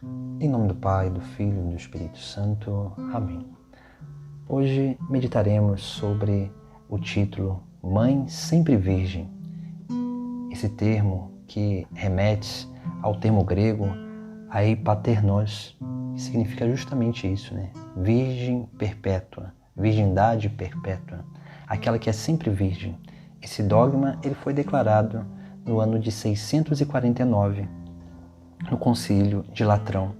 Em nome do Pai, do Filho e do Espírito Santo. Amém. Hoje meditaremos sobre o título Mãe Sempre Virgem. Esse termo que remete ao termo grego aipaternos, que significa justamente isso, né? Virgem perpétua, virgindade perpétua, aquela que é sempre virgem. Esse dogma ele foi declarado no ano de 649, no Concílio de Latrão.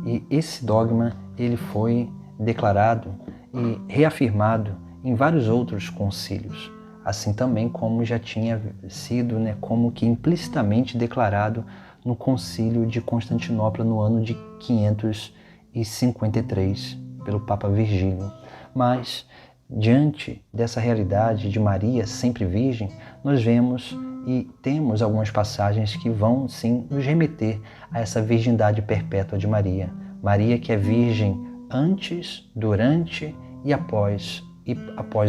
E esse dogma ele foi declarado e reafirmado em vários outros concílios, assim também como já tinha sido, como que implicitamente declarado no Concílio de Constantinopla no ano de 553, pelo Papa Virgílio. Mas, diante dessa realidade de Maria sempre virgem, nós vemos e temos algumas passagens que vão, sim, nos remeter a essa virgindade perpétua de Maria. Maria que é virgem antes, durante e após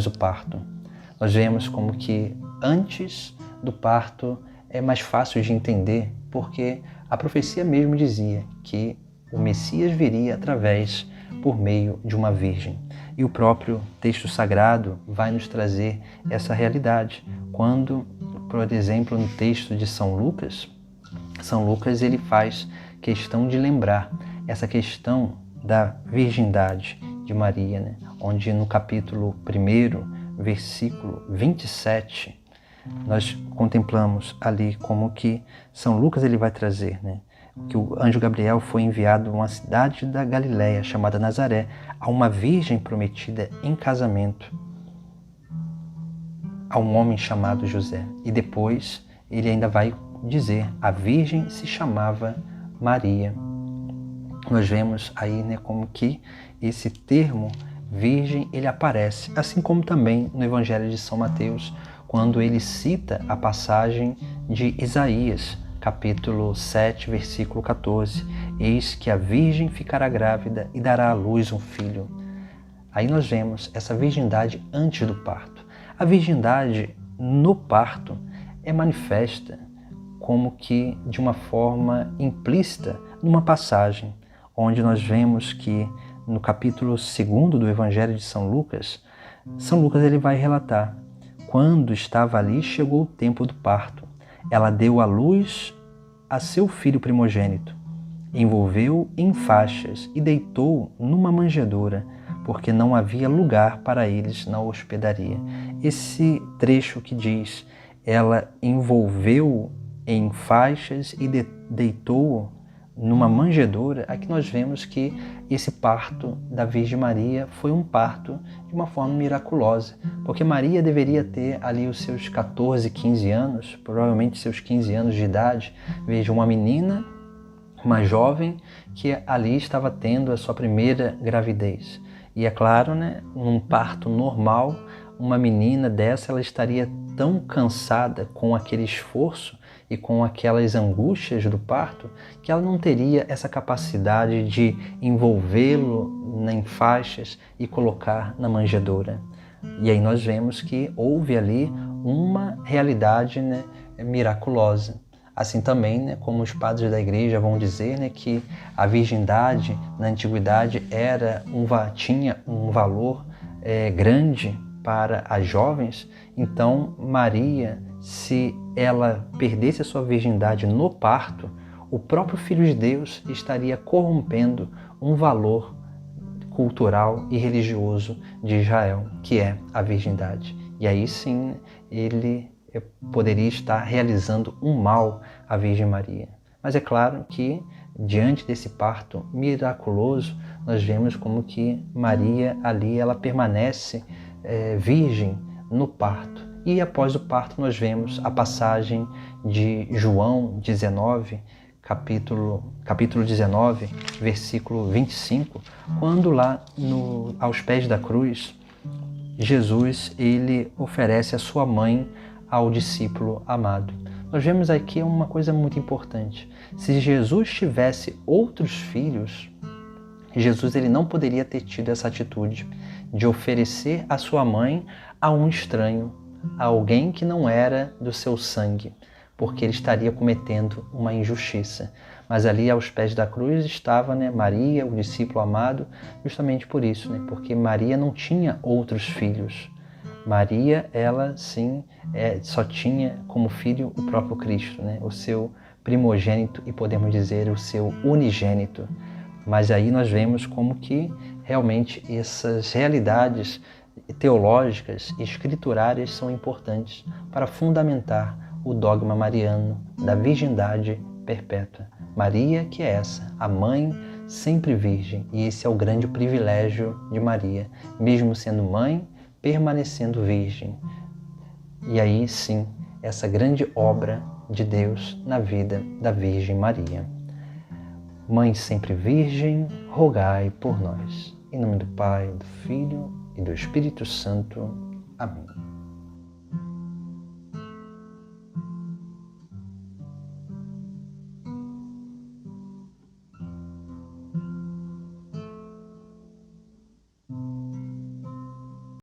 o parto. Nós vemos como que antes do parto é mais fácil de entender, porque a profecia mesmo dizia que o Messias viria por meio de uma virgem. E o próprio texto sagrado vai nos trazer essa realidade. Quando, por exemplo, no texto de São Lucas ele faz questão de lembrar essa questão da virgindade de Maria, onde no capítulo 1, versículo 27, nós contemplamos ali como que São Lucas ele vai trazer, que o anjo Gabriel foi enviado a uma cidade da Galileia chamada Nazaré, a uma virgem prometida em casamento a um homem chamado José. E depois ele ainda vai dizer, a virgem se chamava Maria. Nós vemos aí como que esse termo virgem ele aparece, assim como também no Evangelho de São Mateus, quando ele cita a passagem de Isaías, capítulo 7, versículo 14. Eis que a virgem ficará grávida e dará à luz um filho. Aí nós vemos essa virgindade antes do parto. A virgindade no parto é manifesta como que de uma forma implícita numa passagem, onde nós vemos que no capítulo 2 do Evangelho de São Lucas ele vai relatar: quando estava ali, chegou o tempo do parto. Ela deu à luz a seu filho primogênito, envolveu em faixas e deitou numa manjedoura, porque não havia lugar para eles na hospedaria. Esse trecho que diz, ela envolveu em faixas e deitou numa manjedoura, aqui nós vemos que esse parto da Virgem Maria foi um parto de uma forma miraculosa, porque Maria deveria ter ali os seus 14, 15 anos, provavelmente seus 15 anos de idade. Veja, uma menina, uma jovem que ali estava tendo a sua primeira gravidez. E é claro, num parto normal, uma menina dessa ela estaria tão cansada com aquele esforço e com aquelas angústias do parto, que ela não teria essa capacidade de envolvê-lo em faixas e colocar na manjedoura. E aí nós vemos que houve ali uma realidade miraculosa. Assim também, como os padres da igreja vão dizer, que a virgindade na antiguidade tinha um valor grande para as jovens. Então Maria, se ela perdesse a sua virgindade no parto, o próprio Filho de Deus estaria corrompendo um valor cultural e religioso de Israel, que é a virgindade. E aí sim, ele poderia estar realizando um mal à Virgem Maria. Mas é claro que, diante desse parto miraculoso, nós vemos como que Maria ali, ela permanece virgem no parto. E após o parto nós vemos a passagem de João 19, capítulo 19, versículo 25, quando lá aos pés da cruz, Jesus ele oferece a sua mãe ao discípulo amado. Nós vemos aqui uma coisa muito importante. Se Jesus tivesse outros filhos, Jesus ele não poderia ter tido essa atitude de oferecer a sua mãe a um estranho, a alguém que não era do seu sangue, porque ele estaria cometendo uma injustiça. Mas ali aos pés da cruz estava, né, Maria, o discípulo amado, justamente por isso, né, porque Maria não tinha outros filhos. Maria, ela sim, só tinha como filho o próprio Cristo, né, o seu primogênito e podemos dizer o seu unigênito. Mas aí nós vemos como que realmente essas realidades teológicas e escriturárias são importantes para fundamentar o dogma mariano da virgindade perpétua. Maria, que é essa, a mãe sempre virgem, e esse é o grande privilégio de Maria, mesmo sendo mãe, permanecendo virgem. E aí sim, essa grande obra de Deus na vida da Virgem Maria. Mãe sempre virgem, rogai por nós. Em nome do Pai, do Filho e do Espírito Santo. Amém.